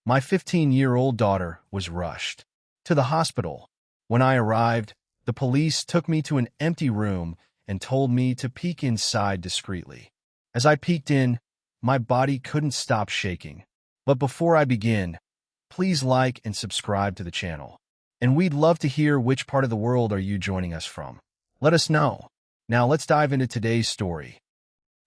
My 15-year-old daughter was rushed to the hospital. When I arrived, the police took me to an empty room and told me to peek inside discreetly. As I peeked in, my body couldn't stop shaking. But before I begin, please like and subscribe to the channel. And we'd love to hear which part of the world are you joining us from. Let us know. Now let's dive into today's story.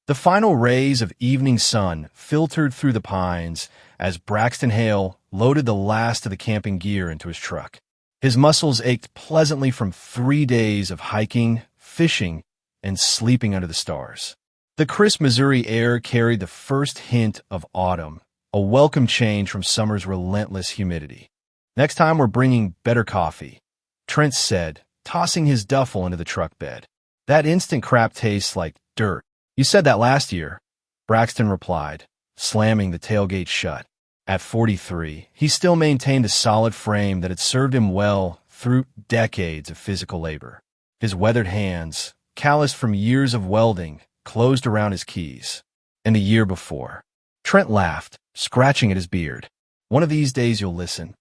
The final rays of evening sun filtered through the pines as Braxton Hale loaded the last of the camping gear into his truck. His muscles ached pleasantly from 3 days of hiking, fishing, and sleeping under the stars. The crisp Missouri air carried the first hint of autumn, a welcome change from summer's relentless humidity. "Next time we're bringing better coffee," Trent said, tossing his duffel into the truck bed. "That instant crap tastes like dirt." "You said that last year," Braxton replied, slamming the tailgate shut. At 43, he still maintained a solid frame that had served him well through decades of physical labor. His weathered hands, calloused from years of welding, closed around his keys. And the year before, Trent laughed, scratching at his beard. "One of these days you'll listen."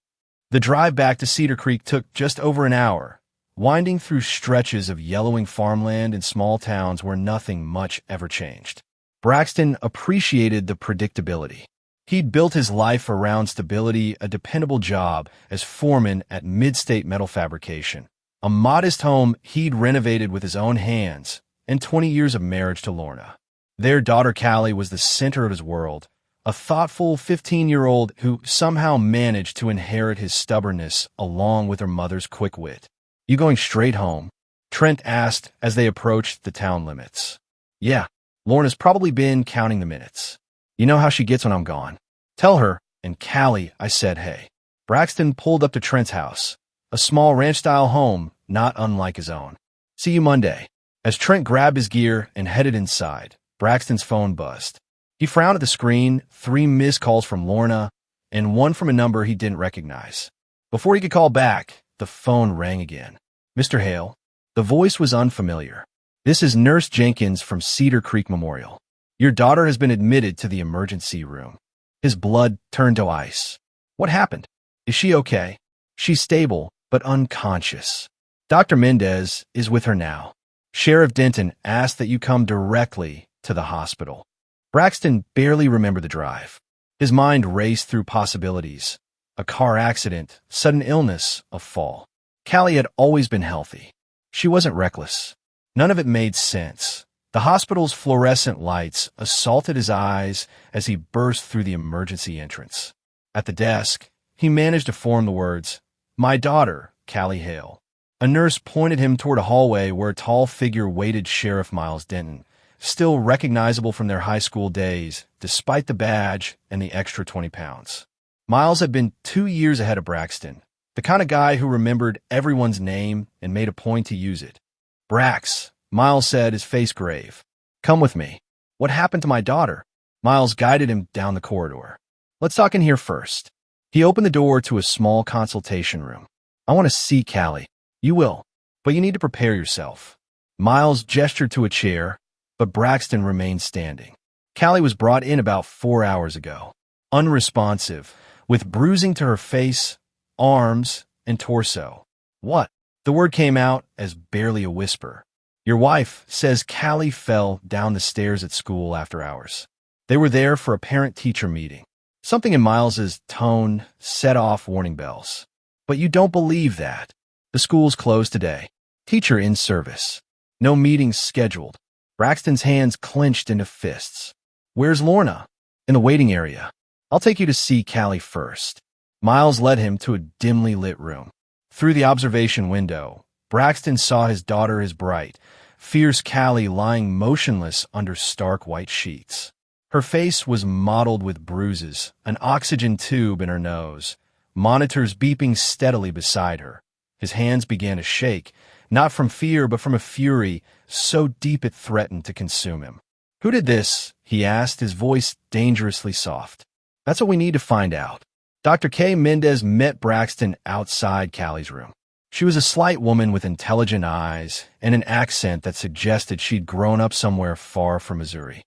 The drive back to Cedar Creek took just over an hour, winding through stretches of yellowing farmland in small towns where nothing much ever changed. Braxton appreciated the predictability. He'd built his life around stability, a dependable job as foreman at Mid-State Metal Fabrication, a modest home he'd renovated with his own hands, and 20 years of marriage to Lorna. Their daughter Callie was the center of his world, a thoughtful 15-year-old who somehow managed to inherit his stubbornness along with her mother's quick wit. "You going straight home?" Trent asked as they approached the town limits. "Yeah, Lorna's probably been counting the minutes. You know how she gets when I'm gone. Tell her, and Callie, I said hey." Braxton pulled up to Trent's house, a small ranch-style home not unlike his own. "See you Monday." As Trent grabbed his gear and headed inside, Braxton's phone buzzed. He frowned at the screen, 3 missed calls from Lorna, and one from a number he didn't recognize. Before he could call back, the phone rang again. "Mr. Hale." The voice was unfamiliar. "This is Nurse Jenkins from Cedar Creek Memorial. Your daughter has been admitted to the emergency room." His blood turned to ice. "What happened? Is she okay?" "She's stable, but unconscious. Dr. Mendez is with her now. Sheriff Denton asked that you come directly to the hospital." Braxton barely remembered the drive. His mind raced through possibilities. A car accident, sudden illness, a fall. Callie had always been healthy. She wasn't reckless. None of it made sense. The hospital's fluorescent lights assaulted his eyes as he burst through the emergency entrance. At the desk, he managed to form the words, "My daughter, Callie Hale." A nurse pointed him toward a hallway where a tall figure waited Sheriff Miles Denton, still recognizable from their high school days, despite the badge and the extra 20 pounds. Miles had been 2 years ahead of Braxton, the kind of guy who remembered everyone's name and made a point to use it. "Brax," Miles said, his face grave. "Come with me." "What happened to my daughter?" Miles guided him down the corridor. "Let's talk in here first." He opened the door to a small consultation room. "I want to see Callie." "You will, but you need to prepare yourself." Miles gestured to a chair, but Braxton remained standing. Callie was brought in about 4 hours ago, unresponsive, with bruising to her face, arms, and torso. "What?" The word came out as barely a whisper. "Your wife says Callie fell down the stairs at school after hours." They were there for a parent-teacher meeting. Something in Miles's tone set off warning bells. "But you don't believe that. The school's closed today. Teacher in service. No meetings scheduled." Braxton's hands clenched into fists. "Where's Lorna?" "In the waiting area. I'll take you to see Callie first." Miles led him to a dimly lit room. Through the observation window, Braxton saw his daughter as bright, fierce Callie lying motionless under stark white sheets. Her face was mottled with bruises, an oxygen tube in her nose, monitors beeping steadily beside her. His hands began to shake, not from fear but from a fury so deep it threatened to consume him. "Who did this?" he asked, his voice dangerously soft. "That's what we need to find out." Dr. K. Mendez met Braxton outside Callie's room. She was a slight woman with intelligent eyes and an accent that suggested she'd grown up somewhere far from Missouri.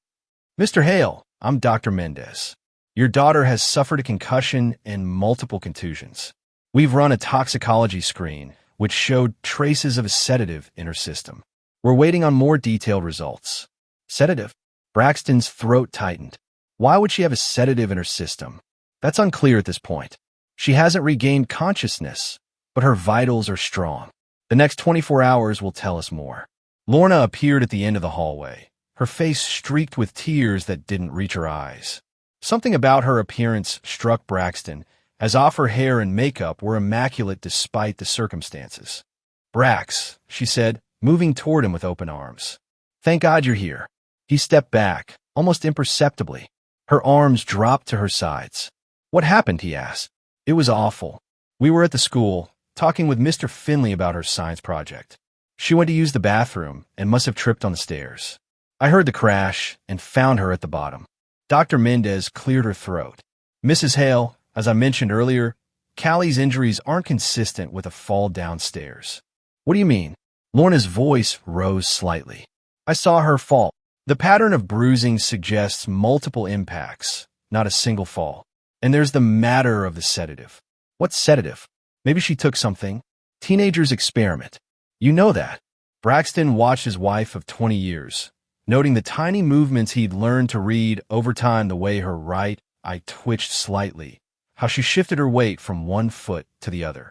"Mr. Hale, I'm Dr. Mendez. Your daughter has suffered a concussion and multiple contusions. We've run a toxicology screen, which showed traces of a sedative in her system. We're waiting on more detailed results. Sedative? Braxton's throat tightened. Why would she have a sedative in her system? That's unclear at this point. She hasn't regained consciousness, but her vitals are strong. The next 24 hours will tell us more. Lorna appeared at the end of the hallway, her face streaked with tears that didn't reach her eyes. Something about her appearance struck Braxton, as off her hair and makeup were immaculate despite the circumstances. "Brax," she said, moving toward him with open arms. "Thank God you're here." He stepped back, almost imperceptibly. Her arms dropped to her sides. "What happened?" he asked. "It was awful. We were at the school, talking with Mr. Finley about her science project. She went to use the bathroom and must have tripped on the stairs. I heard the crash and found her at the bottom." Dr. Mendez cleared her throat. "Mrs. Hale, as I mentioned earlier, Callie's injuries aren't consistent with a fall downstairs." "What do you mean?" Lorna's voice rose slightly. "I saw her fall. The pattern of bruising suggests multiple impacts, not a single fall. And there's the matter of the sedative." "What sedative?" "Maybe she took something. Teenagers experiment. You know that." Braxton watched his wife of 20 years, noting the tiny movements he'd learned to read over time, the way her right eye twitched slightly, how she shifted her weight from one foot to the other.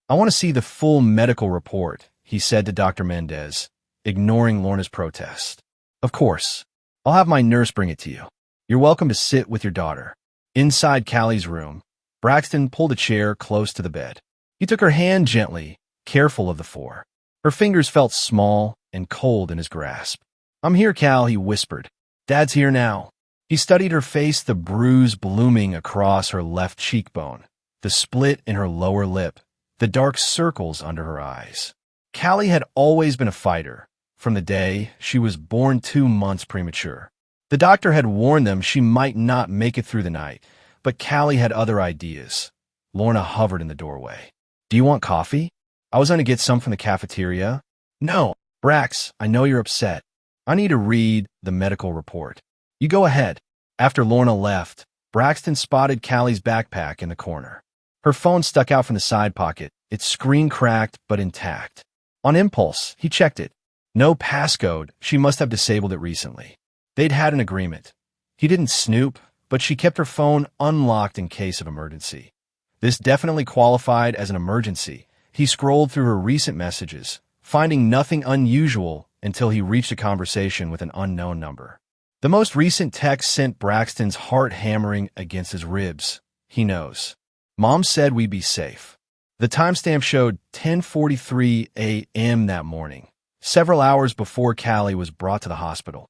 "I want to see the full medical report," he said to Dr. Mendez, ignoring Lorna's protest. "Of course. I'll have my nurse bring it to you. You're welcome to sit with your daughter." Inside Callie's room, Braxton pulled a chair close to the bed. He took her hand gently, careful of the four. Her fingers felt small and cold in his grasp. "I'm here, Cal," he whispered. "Dad's here now." He studied her face, the bruise blooming across her left cheekbone, the split in her lower lip, the dark circles under her eyes. Callie had always been a fighter, from the day she was born 2 months premature. The doctor had warned them she might not make it through the night, but Callie had other ideas. Lorna hovered in the doorway. "Do you want coffee? I was going to get some from the cafeteria." "No, Brax, I know you're upset. I need to read the medical report." "You go ahead." After Lorna left, Braxton spotted Callie's backpack in the corner. Her phone stuck out from the side pocket, its screen cracked but intact. On impulse, he checked it. No passcode. She must have disabled it recently. They'd had an agreement. He didn't snoop, but she kept her phone unlocked in case of emergency. This definitely qualified as an emergency. He scrolled through her recent messages, finding nothing unusual until he reached a conversation with an unknown number. The most recent text sent Braxton's heart hammering against his ribs. He knows. "Mom said we'd be safe." The timestamp showed 10:43 a.m. that morning, several hours before Callie was brought to the hospital.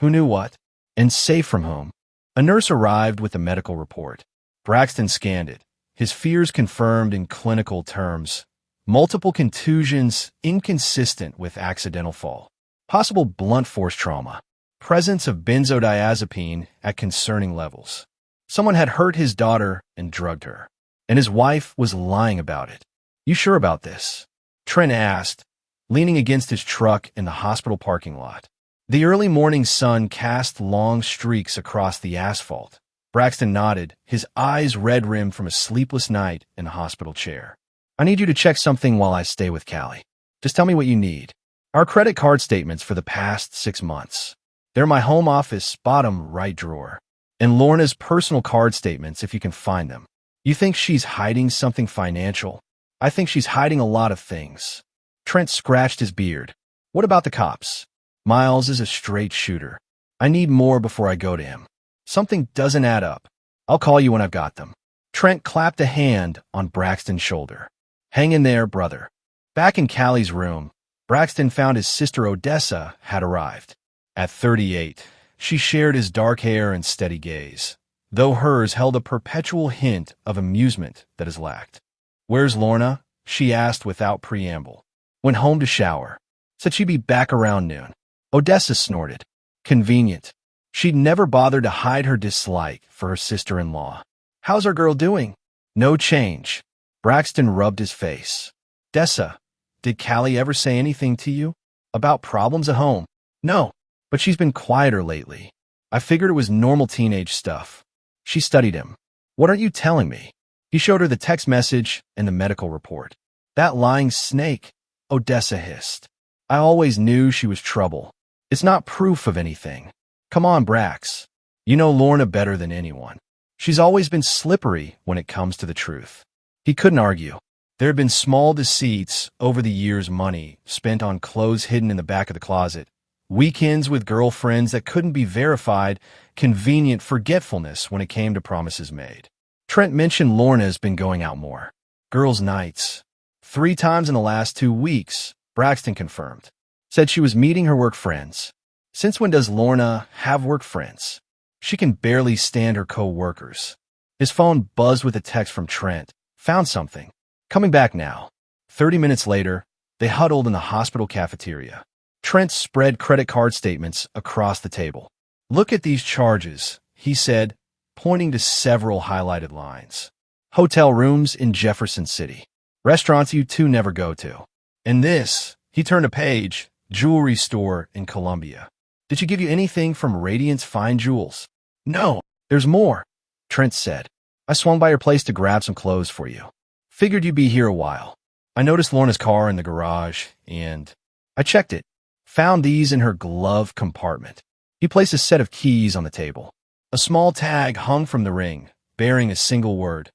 Who knew what? And safe from whom? A nurse arrived with the medical report. Braxton scanned it, his fears confirmed in clinical terms. Multiple contusions inconsistent with accidental fall. Possible blunt force trauma. Presence of benzodiazepine at concerning levels. Someone had hurt his daughter and drugged her. And his wife was lying about it. "You sure about this?" Trent asked, leaning against his truck in the hospital parking lot. The early morning sun cast long streaks across the asphalt. Braxton nodded, his eyes red-rimmed from a sleepless night in the hospital chair. "I need you to check something while I stay with Callie. Just tell me what you need." "Our credit card statements for the past 6 months. They're my home office bottom right drawer. And Lorna's personal card statements if you can find them." "You think she's hiding something financial?" "I think she's hiding a lot of things." Trent scratched his beard. "What about the cops?" "Miles is a straight shooter. I need more before I go to him. Something doesn't add up. I'll call you when I've got them." Trent clapped a hand on Braxton's shoulder. "Hang in there, brother." Back in Callie's room, Braxton found his sister Odessa had arrived. At 38, she shared his dark hair and steady gaze, though hers held a perpetual hint of amusement that is lacked. "Where's Lorna?" she asked without preamble. "Went home to shower. Said she'd be back around noon." Odessa snorted. Convenient. She'd never bothered to hide her dislike for her sister-in-law. "How's our girl doing?" "No change." Braxton rubbed his face. "Odessa, did Callie ever say anything to you? About problems at home?" "No, but she's been quieter lately. I figured it was normal teenage stuff. She studied him. What are you telling me? He showed her the text message and the medical report. That lying snake, Odessa hissed. I always knew she was trouble. It's not proof of anything. Come on, Brax. You know Lorna better than anyone. She's always been slippery when it comes to the truth. He couldn't argue. There had been small deceits over the years, money spent on clothes hidden in the back of the closet, weekends with girlfriends that couldn't be verified, convenient forgetfulness when it came to promises made. Trent mentioned Lorna's been going out more. Girls' nights. 3 times in the last 2 weeks, Braxton confirmed. Said she was meeting her work friends. Since when does Lorna have work friends? She can barely stand her co-workers. His phone buzzed with a text from Trent. Found something. Coming back now. 30 minutes later, they huddled in the hospital cafeteria. Trent spread credit card statements across the table. Look at these charges, he said, pointing to several highlighted lines. Hotel rooms in Jefferson City. Restaurants you two never go to. And this, he turned a page, jewelry store in Columbia. Did she give you anything from Radiant's Fine Jewels? No, there's more, Trent said. I swung by your place to grab some clothes for you. Figured you'd be here a while. I noticed Lorna's car in the garage, and I checked it. Found these in her glove compartment. He placed a set of keys on the table. A small tag hung from the ring, bearing a single word.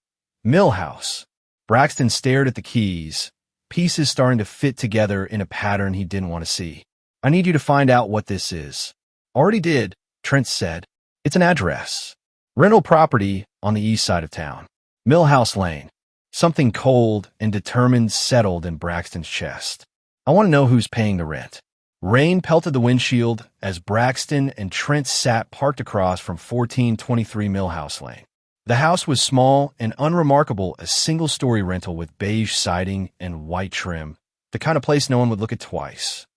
Millhouse. Braxton stared at the keys, pieces starting to fit together in a pattern he didn't want to see. I need you to find out what this is. Already did, Trent said. It's an address. Rental property on the east side of town. Millhouse Lane. Something cold and determined settled in Braxton's chest. I want to know who's paying the rent. Rain pelted the windshield as Braxton and Trent sat parked across from 1423 Millhouse Lane. The house was small and unremarkable, a single-story rental with beige siding and white trim, the kind of place no one would look at twice.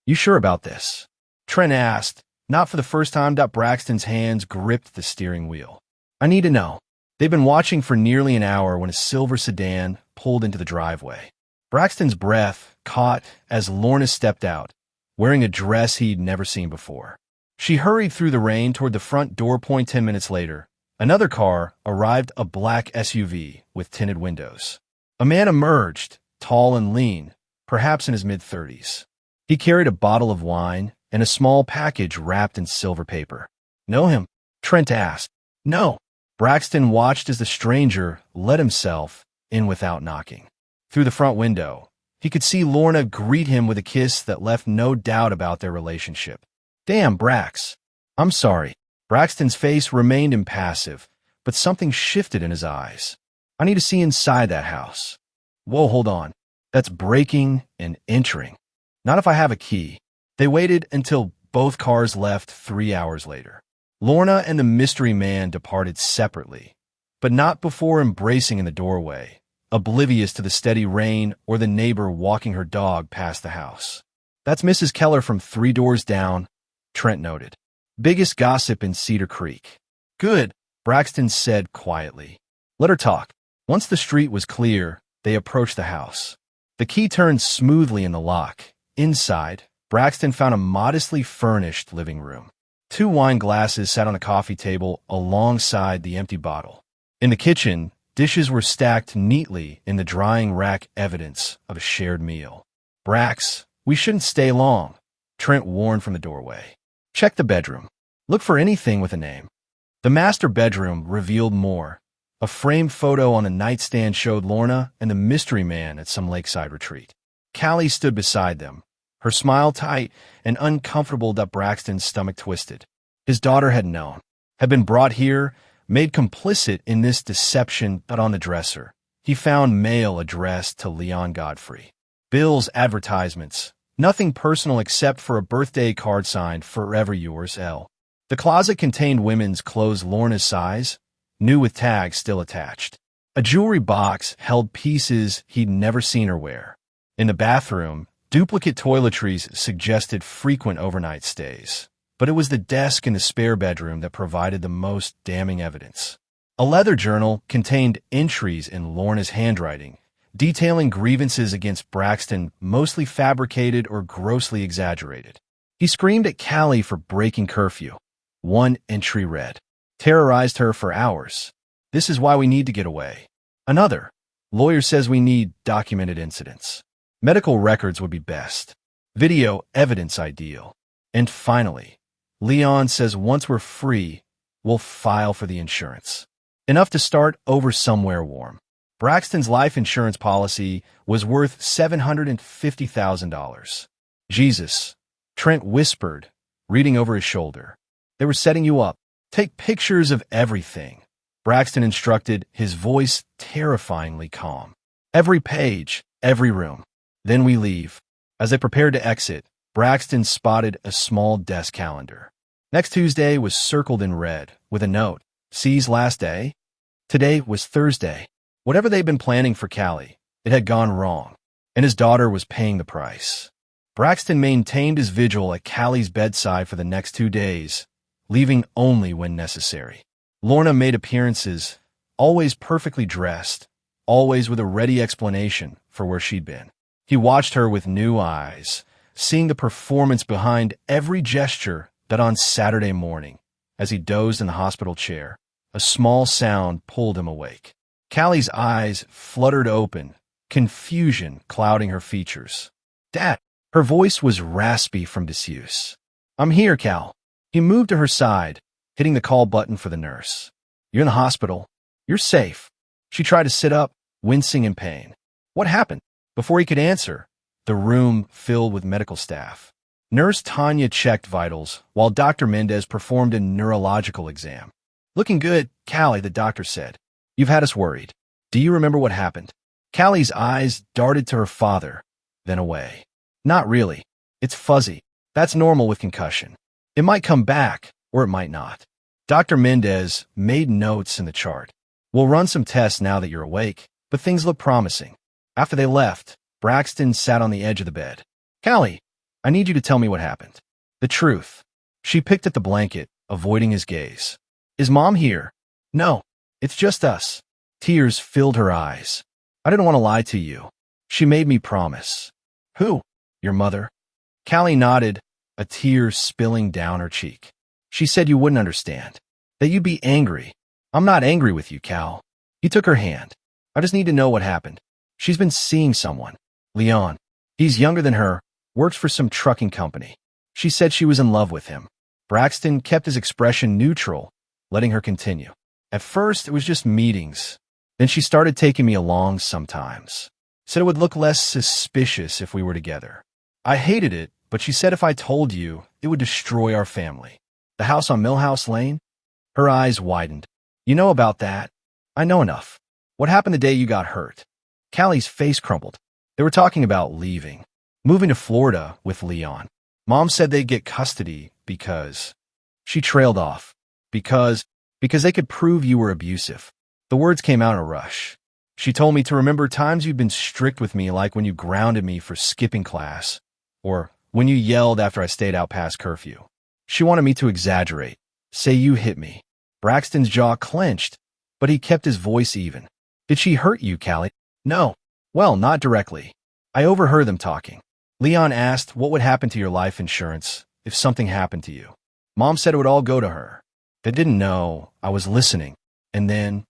You sure about this? Trent asked, not for the first time. Braxton's hands gripped the steering wheel. I need to know. They'd been watching for nearly an hour when a silver sedan pulled into the driveway. Braxton's breath caught as Lorna stepped out, wearing a dress he'd never seen before. She hurried through the rain toward the front door. 10 minutes later, another car arrived, a black SUV with tinted windows. A man emerged, tall and lean, perhaps in his mid-30s. He carried a bottle of wine and a small package wrapped in silver paper. Know him? Trent asked. No. Braxton watched as the stranger let himself in without knocking. Through the front window, he could see Lorna greet him with a kiss that left no doubt about their relationship. Damn, Brax. I'm sorry. Braxton's face remained impassive, but something shifted in his eyes. I need to see inside that house. Whoa, hold on. That's breaking and entering. Not if I have a key. They waited until both cars left 3 hours later. Lorna and the mystery man departed separately, but not before embracing in the doorway, oblivious to the steady rain or the neighbor walking her dog past the house. That's Mrs. Keller from 3 doors down, Trent noted. Biggest gossip in Cedar Creek. Good, Braxton said quietly. Let her talk. Once the street was clear, they approached the house. The key turned smoothly in the lock. Inside, Braxton found a modestly furnished living room. 2 wine glasses sat on a coffee table alongside the empty bottle. In the kitchen, dishes were stacked neatly in the drying rack, evidence of a shared meal. Brax, we shouldn't stay long, Trent warned from the doorway. Check the bedroom. Look for anything with a name. The master bedroom revealed more. A framed photo on a nightstand showed Lorna and the mystery man at some lakeside retreat. Callie stood beside them, her smile tight and uncomfortable. Braxton's stomach twisted. His daughter had known, had been brought here, made complicit in this deception. But on the dresser, he found mail addressed to Leon Godfrey. Bills, advertisements, nothing personal except for a birthday card signed, Forever Yours, L. The closet contained women's clothes Lorna's size, new with tags still attached. A jewelry box held pieces he'd never seen her wear. In the bathroom, duplicate toiletries suggested frequent overnight stays. But it was the desk in the spare bedroom that provided the most damning evidence. A leather journal contained entries in Lorna's handwriting, detailing grievances against Braxton, mostly fabricated or grossly exaggerated. He screamed at Callie for breaking curfew. One entry read, terrorized her for hours. This is why we need to get away. Another. Lawyer says we need documented incidents. Medical records would be best. Video evidence ideal. And finally, Leon says once we're free, we'll file for the insurance. Enough to start over somewhere warm. Braxton's life insurance policy was worth $750,000. Jesus, Trent whispered, reading over his shoulder. They were setting you up. Take pictures of everything. Braxton instructed, his voice terrifyingly calm. Every page, every room. Then we leave. As they prepared to exit, Braxton spotted a small desk calendar. Next Tuesday was circled in red, with a note. C's last day? Today was Thursday. Whatever they'd been planning for Callie, it had gone wrong, and his daughter was paying the price. Braxton maintained his vigil at Callie's bedside for the next 2 days, leaving only when necessary. Lorna made appearances, always perfectly dressed, always with a ready explanation for where she'd been. He watched her with new eyes, seeing the performance behind every gesture that on Saturday morning, as he dozed in the hospital chair, a small sound pulled him awake. Callie's eyes fluttered open, confusion clouding her features. Dad! Her voice was raspy from disuse. I'm here, Cal. He moved to her side, hitting the call button for the nurse. You're in the hospital. You're safe. She tried to sit up, wincing in pain. What happened? Before he could answer, the room filled with medical staff. Nurse Tanya checked vitals, while Dr. Mendez performed a neurological exam. Looking good, Callie, the doctor said. You've had us worried. Do you remember what happened? Callie's eyes darted to her father, then away. Not really. It's fuzzy. That's normal with concussion. It might come back, or it might not. Dr. Mendez made notes in the chart. We'll run some tests now that you're awake, but things look promising. After they left, Braxton sat on the edge of the bed. Callie, I need you to tell me what happened. The truth. She picked at the blanket, avoiding his gaze. Is Mom here? No, it's just us. Tears filled her eyes. I didn't want to lie to you. She made me promise. Who? Your mother? Callie nodded, a tear spilling down her cheek. She said you wouldn't understand. That you'd be angry. I'm not angry with you, Cal. He took her hand. I just need to know what happened. She's been seeing someone. Leon. He's younger than her, works for some trucking company. She said she was in love with him. Braxton kept his expression neutral, letting her continue. At first, it was just meetings. Then she started taking me along sometimes. Said it would look less suspicious if we were together. I hated it, but she said if I told you, it would destroy our family. The house on Millhouse Lane? Her eyes widened. You know about that? I know enough. What happened the day you got hurt? Callie's face crumpled. They were talking about leaving. Moving to Florida with Leon. Mom said they'd get custody because... She trailed off. Because they could prove you were abusive. The words came out in a rush. She told me to remember times you'd been strict with me, like when you grounded me for skipping class, or when you yelled after I stayed out past curfew. She wanted me to exaggerate, say you hit me. Braxton's jaw clenched, but he kept his voice even. Did she hurt you, Callie? No. Well, not directly. I overheard them talking. Leon asked what would happen to your life insurance if something happened to you. Mom said it would all go to her. They didn't know I was listening. And then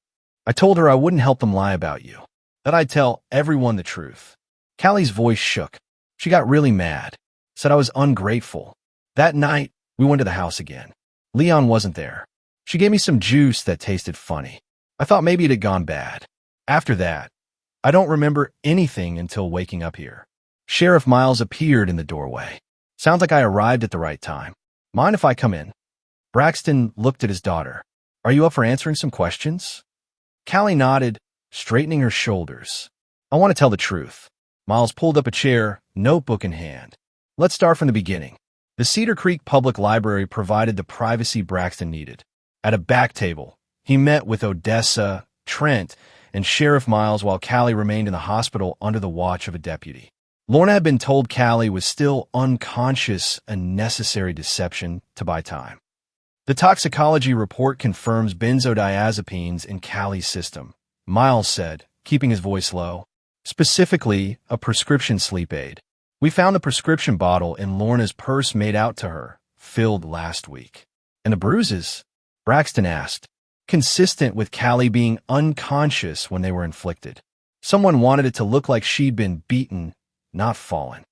I told her I wouldn't help them lie about you, that I'd tell everyone the truth. Callie's voice shook. She got really mad, said I was ungrateful. That night, we went to the house again. Leon wasn't there. She gave me some juice that tasted funny. I thought maybe it had gone bad. After that, I don't remember anything until waking up here. Sheriff Miles appeared in the doorway. Sounds like I arrived at the right time. Mind if I come in? Braxton looked at his daughter. Are you up for answering some questions? Callie nodded, straightening her shoulders. I want to tell the truth. Miles pulled up a chair, notebook in hand. Let's start from the beginning. The Cedar Creek Public Library provided the privacy Braxton needed. At a back table, he met with Odessa, Trent, and Sheriff Miles while Callie remained in the hospital under the watch of a deputy. Lorna had been told Callie was still unconscious, a necessary deception to buy time. The toxicology report confirms benzodiazepines in Callie's system, Miles said, keeping his voice low. Specifically, a prescription sleep aid. We found the prescription bottle in Lorna's purse made out to her, filled last week. And the bruises? Braxton asked. consistent with Callie being unconscious when they were inflicted. Someone wanted it to look like she'd been beaten, not fallen.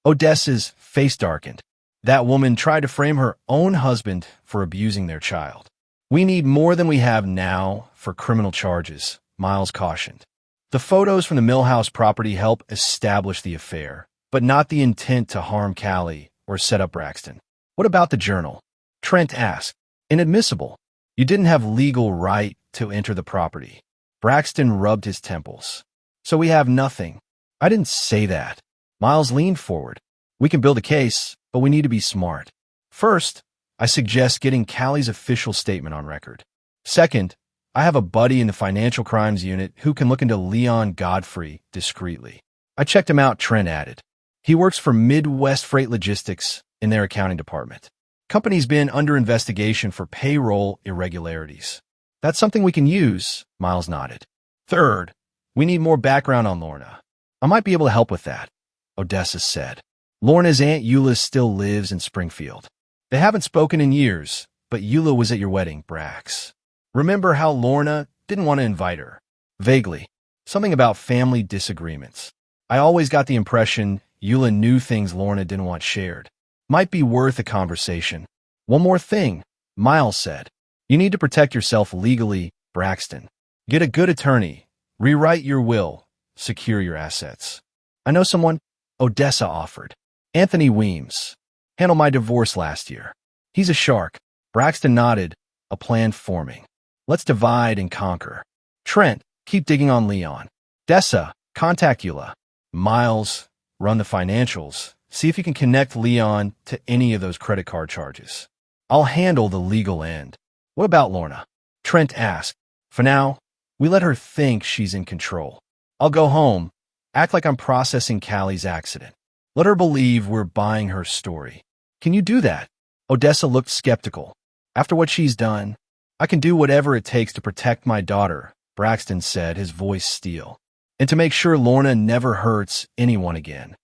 Odessa's face darkened. That woman tried to frame her own husband for abusing their child. We need more than we have now for criminal charges, Miles cautioned. The photos from the Millhouse property help establish the affair, but not the intent to harm Callie or set up Braxton. What about the journal? Trent asked. Inadmissible. You didn't have legal right to enter the property. Braxton rubbed his temples. So we have nothing. I didn't say that. Miles leaned forward. We can build a case, but we need to be smart. First, I suggest getting Callie's official statement on record. Second, I have a buddy in the financial crimes unit who can look into Leon Godfrey discreetly. I checked him out, Trent added. He works for Midwest Freight Logistics in their accounting department. Company's been under investigation for payroll irregularities. That's something we can use, Miles nodded. Third, we need more background on Lorna. I might be able to help with that, Odessa said. Lorna's Aunt Eula still lives in Springfield. They haven't spoken in years, but Eula was at your wedding, Brax. Remember how Lorna didn't want to invite her? Vaguely. Something about family disagreements. I always got the impression Eula knew things Lorna didn't want shared. Might be worth a conversation. One more thing, Miles said. You need to protect yourself legally, Braxton. Get a good attorney. Rewrite your will. Secure your assets. I know someone, Odessa offered. Anthony Weems. Handled my divorce last year. He's a shark. Braxton nodded, a plan forming. Let's divide and conquer. Trent, keep digging on Leon. Odessa, contact Eula. Miles, run the financials. See if you can connect Leon to any of those credit card charges. I'll handle the legal end. What about Lorna? Trent asked. For now, we let her think she's in control. I'll go home, act like I'm processing Callie's accident. Let her believe we're buying her story. Can you do that? Odessa looked skeptical. After what she's done, I can do whatever it takes to protect my daughter, Braxton said, his voice steel. And to make sure Lorna never hurts anyone again.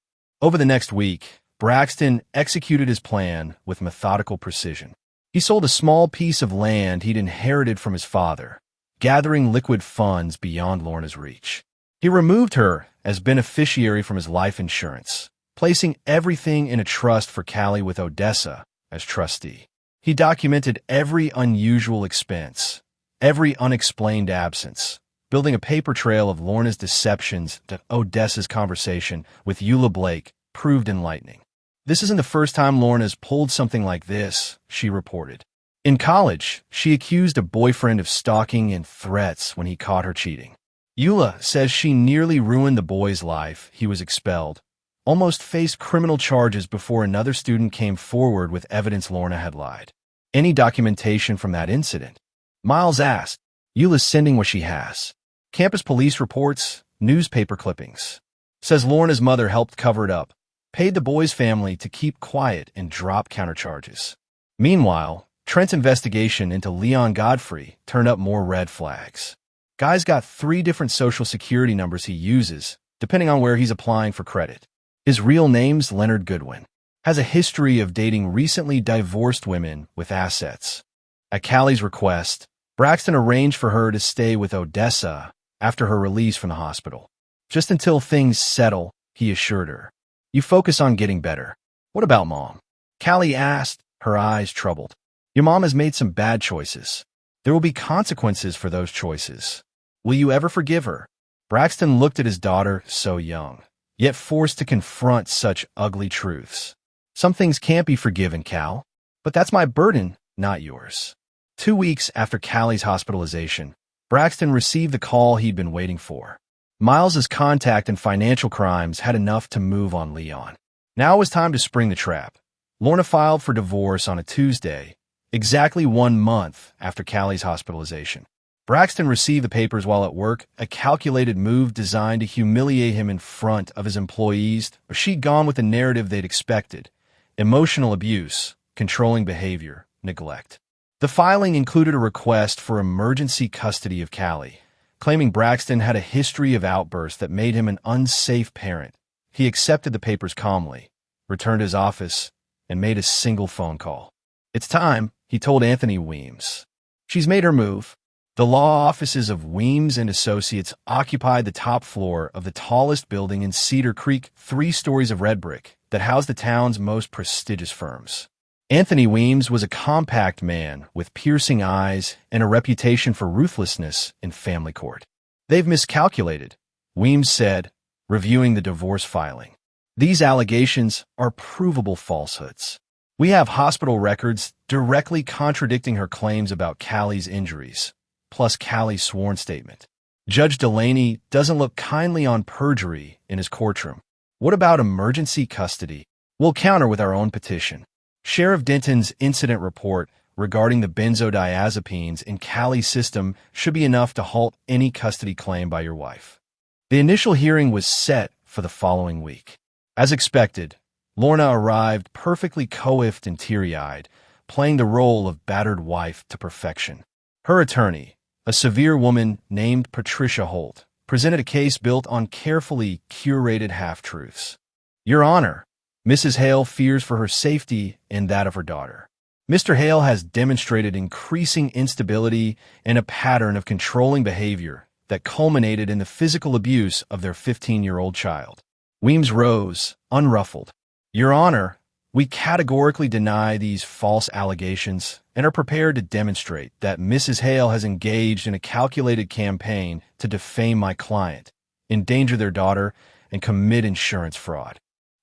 Over the next week, Braxton executed his plan with methodical precision. He sold a small piece of land he'd inherited from his father, gathering liquid funds beyond Lorna's reach. He removed her as beneficiary from his life insurance, placing everything in a trust for Callie with Odessa as trustee. He documented every unusual expense, every unexplained absence, building a paper trail of Lorna's deceptions that Odessa's conversation with Eula Blake proved enlightening. This isn't the first time Lorna's pulled something like this, she reported. In college, she accused a boyfriend of stalking and threats when he caught her cheating. Eula says she nearly ruined the boy's life. He was expelled, almost faced criminal charges before another student came forward with evidence Lorna had lied. Any documentation from that incident? Miles asked. Eula's sending what she has. Campus police reports, newspaper clippings. Says Lorna's mother helped cover it up, paid the boy's family to keep quiet and drop countercharges. Meanwhile, Trent's investigation into Leon Godfrey turned up more red flags. Guy's got 3 different social security numbers he uses, depending on where he's applying for credit. His real name's Leonard Goodwin. Has a history of dating recently divorced women with assets. At Callie's request, Braxton arranged for her to stay with Odessa after her release from the hospital. Just until things settle, he assured her. You focus on getting better. What about Mom? Callie asked, her eyes troubled. Your mom has made some bad choices. There will be consequences for those choices. Will you ever forgive her? Braxton looked at his daughter, so young, yet forced to confront such ugly truths. Some things can't be forgiven, Cal. But that's my burden, not yours. 2 weeks after Callie's hospitalization, Braxton received the call he'd been waiting for. Miles's contact in financial crimes had enough to move on Leon. Now it was time to spring the trap. Lorna filed for divorce on a Tuesday, exactly 1 month after Callie's hospitalization. Braxton received the papers while at work, a calculated move designed to humiliate him in front of his employees, but she'd gone with the narrative they'd expected. Emotional abuse, controlling behavior, neglect. The filing included a request for emergency custody of Callie, claiming Braxton had a history of outbursts that made him an unsafe parent. He accepted the papers calmly, returned to his office, and made a single phone call. It's time, he told Anthony Weems. She's made her move. The law offices of Weems and Associates occupied the top floor of the tallest building in Cedar Creek, 3 stories of red brick that housed the town's most prestigious firms. Anthony Weems was a compact man with piercing eyes and a reputation for ruthlessness in family court. "They've miscalculated," Weems said, reviewing the divorce filing. "These allegations are provable falsehoods. We have hospital records directly contradicting her claims about Callie's injuries, plus Callie's sworn statement. Judge Delaney doesn't look kindly on perjury in his courtroom. What about emergency custody? We'll counter with our own petition. Sheriff Denton's incident report regarding the benzodiazepines in Callie's system should be enough to halt any custody claim by your wife." The initial hearing was set for the following week. As expected, Lorna arrived perfectly coiffed and teary-eyed, playing the role of battered wife to perfection. Her attorney, a severe woman named Patricia Holt, presented a case built on carefully curated half-truths. "Your Honor, Mrs. Hale fears for her safety and that of her daughter. Mr. Hale has demonstrated increasing instability and a pattern of controlling behavior that culminated in the physical abuse of their 15-year-old child." Weems rose, unruffled. "Your Honor, we categorically deny these false allegations and are prepared to demonstrate that Mrs. Hale has engaged in a calculated campaign to defame my client, endanger their daughter, and commit insurance fraud."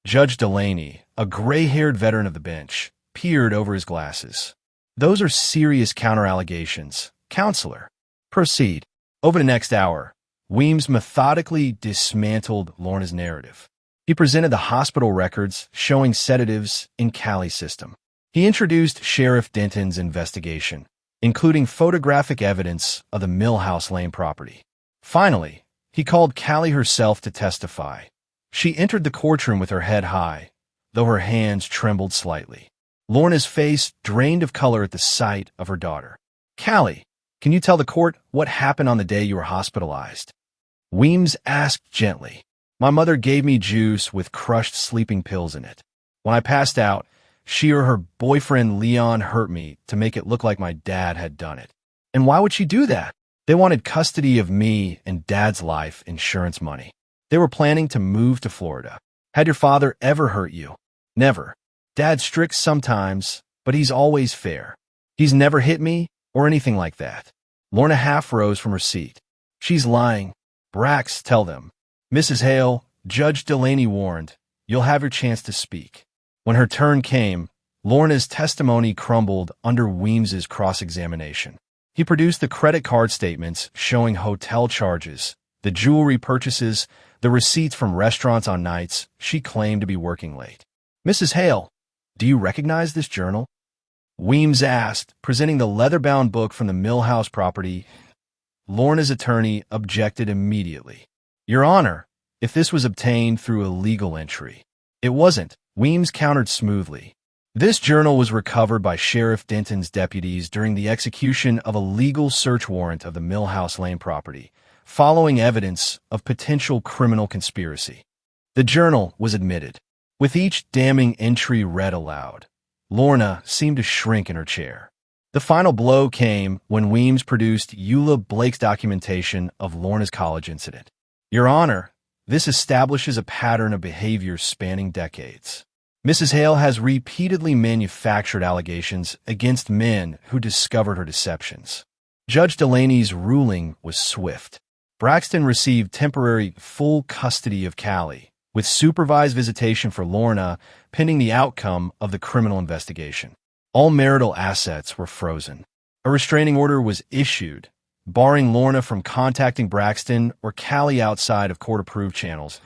Judge Delaney, a gray-haired veteran of the bench, peered over his glasses. "Those are serious counter-allegations. Counselor, proceed." Over the next hour, Weems methodically dismantled Lorna's narrative. He presented the hospital records showing sedatives in Callie's system. He introduced Sheriff Denton's investigation, including photographic evidence of the Millhouse Lane property. Finally, he called Callie herself to testify. She entered the courtroom with her head high, though her hands trembled slightly. Lorna's face drained of color at the sight of her daughter. "Callie, can you tell the court what happened on the day you were hospitalized?" Weems asked gently. "My mother gave me juice with crushed sleeping pills in it. When I passed out, she or her boyfriend Leon hurt me to make it look like my dad had done it." "And why would she do that?" "They wanted custody of me and Dad's life insurance money. They were planning to move to Florida." "Had your father ever hurt you?" "Never. Dad's strict sometimes, but he's always fair. He's never hit me or anything like that." Lorna half rose from her seat. "She's lying. Brax, tell them." "Mrs. Hale," Judge Delaney warned, "you'll have your chance to speak." When her turn came, Lorna's testimony crumbled under Weems's cross-examination. He produced the credit card statements showing hotel charges, the jewelry purchases, the receipts from restaurants on nights she claimed to be working late. "Mrs. Hale, do you recognize this journal?" Weems asked, presenting the leather-bound book from the Millhouse property. Lorna's attorney objected immediately. "Your Honor, if this was obtained through a legal entry." "It wasn't," Weems countered smoothly. "This journal was recovered by Sheriff Denton's deputies during the execution of a legal search warrant of the Millhouse Lane property, following evidence of potential criminal conspiracy." The journal was admitted. With each damning entry read aloud, Lorna seemed to shrink in her chair. The final blow came when Weems produced Eula Blake's documentation of Lorna's college incident. "Your Honor, this establishes a pattern of behavior spanning decades. Mrs. Hale has repeatedly manufactured allegations against men who discovered her deceptions." Judge Delaney's ruling was swift. Braxton received temporary full custody of Callie, with supervised visitation for Lorna pending the outcome of the criminal investigation. All marital assets were frozen. A restraining order was issued, barring Lorna from contacting Braxton or Callie outside of court-approved channels.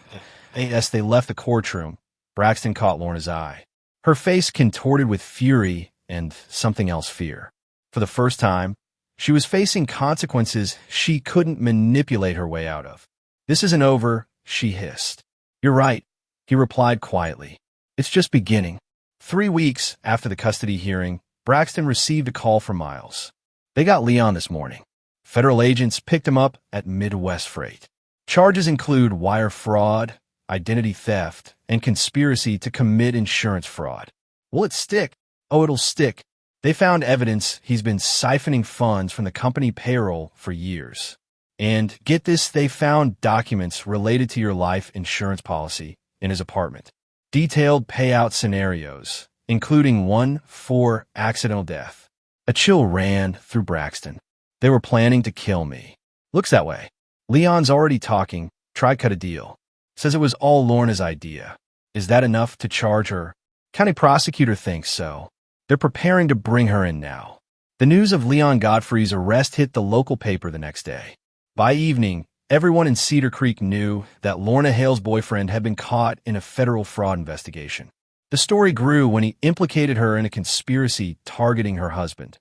As they left the courtroom, Braxton caught Lorna's eye. Her face contorted with fury and something else, fear. For the first time, she was facing consequences she couldn't manipulate her way out of. "This isn't over," she hissed. "You're right," he replied quietly. "It's just beginning." 3 weeks after the custody hearing, Braxton received a call from Miles. "They got Leon this morning. Federal agents picked him up at Midwest Freight. Charges include wire fraud, identity theft, and conspiracy to commit insurance fraud." "Will it stick?" "Oh, it'll stick. They found evidence he's been siphoning funds from the company payroll for years. And get this, they found documents related to your life insurance policy in his apartment. Detailed payout scenarios, including one for accidental death. A chill ran through Braxton. They were planning to kill me. Looks that way. Leon's already talking. Try cut a deal. Says it was all Lorna's idea. Is that enough to charge her? County prosecutor thinks so. They're preparing to bring her in now. The news of Leon Godfrey's arrest hit the local paper the next day. By evening, everyone in Cedar Creek knew that Lorna Hale's boyfriend had been caught in a federal fraud investigation. The story grew when he implicated her in a conspiracy targeting her husband.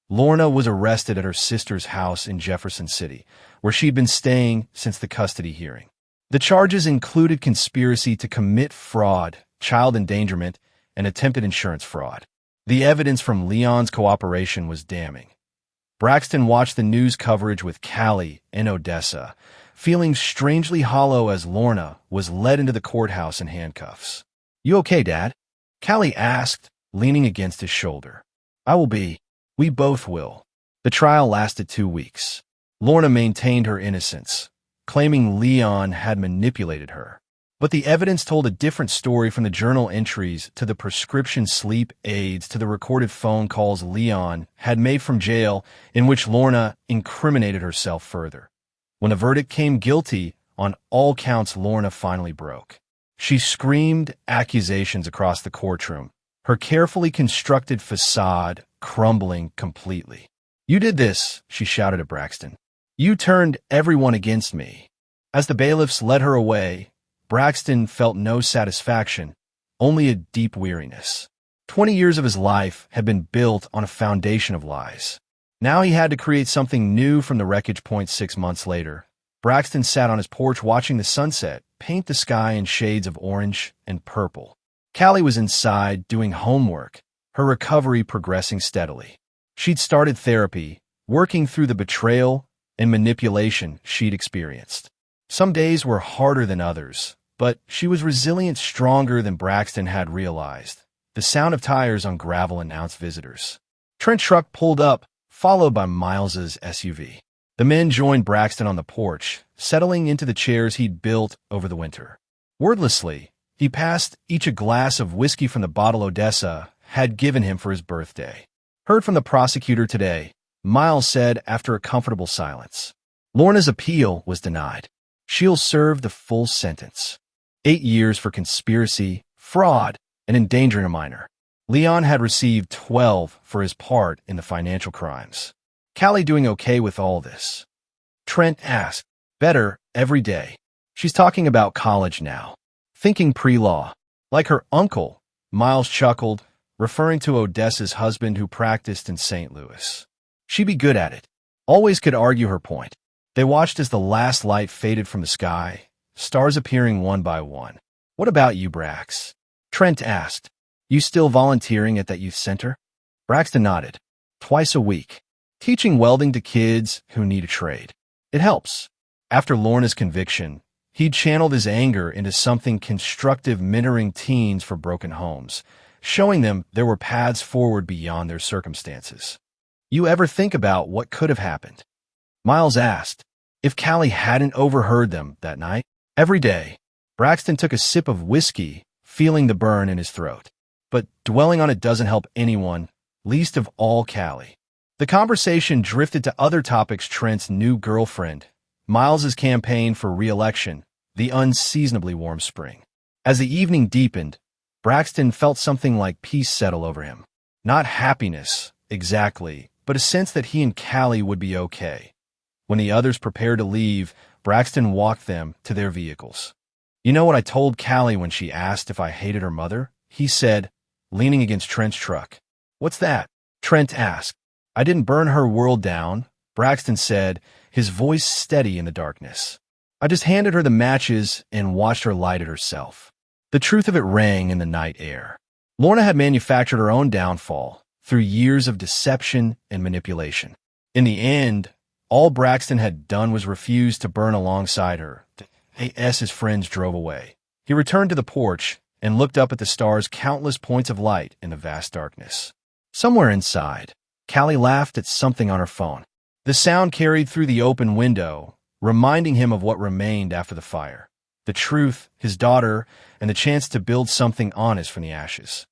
Lorna was arrested at her sister's house in Jefferson City, where she'd been staying since the custody hearing. The charges included conspiracy to commit fraud, child endangerment, and attempted insurance fraud. The evidence from Leon's cooperation was damning. Braxton watched the news coverage with Callie and Odessa, feeling strangely hollow as Lorna was led into the courthouse in handcuffs. "You okay, Dad?" Callie asked, leaning against his shoulder. "I will be. We both will." The trial lasted 2 weeks. Lorna maintained her innocence, claiming Leon had manipulated her. But the evidence told a different story, from the journal entries to the prescription sleep aids to the recorded phone calls Leon had made from jail, in which Lorna incriminated herself further. When the verdict came guilty on all counts, Lorna finally broke. She screamed accusations across the courtroom, her carefully constructed facade crumbling completely. "You did this," she shouted at Braxton. "You turned everyone against me." As the bailiffs led her away, Braxton felt no satisfaction, only a deep weariness. 20 years of his life had been built on a foundation of lies. Now he had to create something new from the wreckage. 6 months later, Braxton sat on his porch watching the sunset paint the sky in shades of orange and purple. Callie was inside doing homework, her recovery progressing steadily. She'd started therapy, working through the betrayal and manipulation she'd experienced. Some days were harder than others, but she was resilient, stronger than Braxton had realized. The sound of tires on gravel announced visitors. Trent's truck pulled up, followed by Miles's SUV. The men joined Braxton on the porch, settling into the chairs he'd built over the winter. Wordlessly, he passed each a glass of whiskey from the bottle Odessa had given him for his birthday. "Heard from the prosecutor today," Miles said after a comfortable silence. "Lorna's appeal was denied. She'll serve the full sentence. 8 years for conspiracy, fraud, and endangering a minor. Leon had received 12 for his part in the financial crimes." "Callie doing okay with all this?" Trent asked. "Better every day. She's talking about college now. Thinking pre-law. Like her uncle," Miles chuckled, referring to Odessa's husband who practiced in St. Louis. "She'd be good at it. Always could argue her point." They watched as the last light faded from the sky, stars appearing one by one. "What about you, Brax?" Trent asked. "You still volunteering at that youth center?" Braxton nodded. "Twice a week. Teaching welding to kids who need a trade. It helps." After Lorna's conviction, he'd channeled his anger into something constructive, mentoring teens for broken homes, showing them there were paths forward beyond their circumstances. "You ever think about what could have happened?" Miles asked. If Callie hadn't overheard them that night? Every day, Braxton took a sip of whiskey, feeling the burn in his throat. But dwelling on it doesn't help anyone, least of all Callie. The conversation drifted to other topics: Trent's new girlfriend, Miles's campaign for re-election, the unseasonably warm spring. As the evening deepened, Braxton felt something like peace settle over him. Not happiness, exactly, but a sense that he and Callie would be okay. When the others prepared to leave, Braxton walked them to their vehicles. "You know what I told Callie when she asked if I hated her mother?" he said, leaning against Trent's truck. "What's that?" Trent asked. "I didn't burn her world down," Braxton said, his voice steady in the darkness. "I just handed her the matches and watched her light it herself." The truth of it rang in the night air. Lorna had manufactured her own downfall through years of deception and manipulation. In the end, all Braxton had done was refuse to burn alongside her. As his friends drove away, he returned to the porch and looked up at the stars, countless points of light in the vast darkness. Somewhere inside, Callie laughed at something on her phone. The sound carried through the open window, reminding him of what remained after the fire. The truth, his daughter, and the chance to build something honest from the ashes.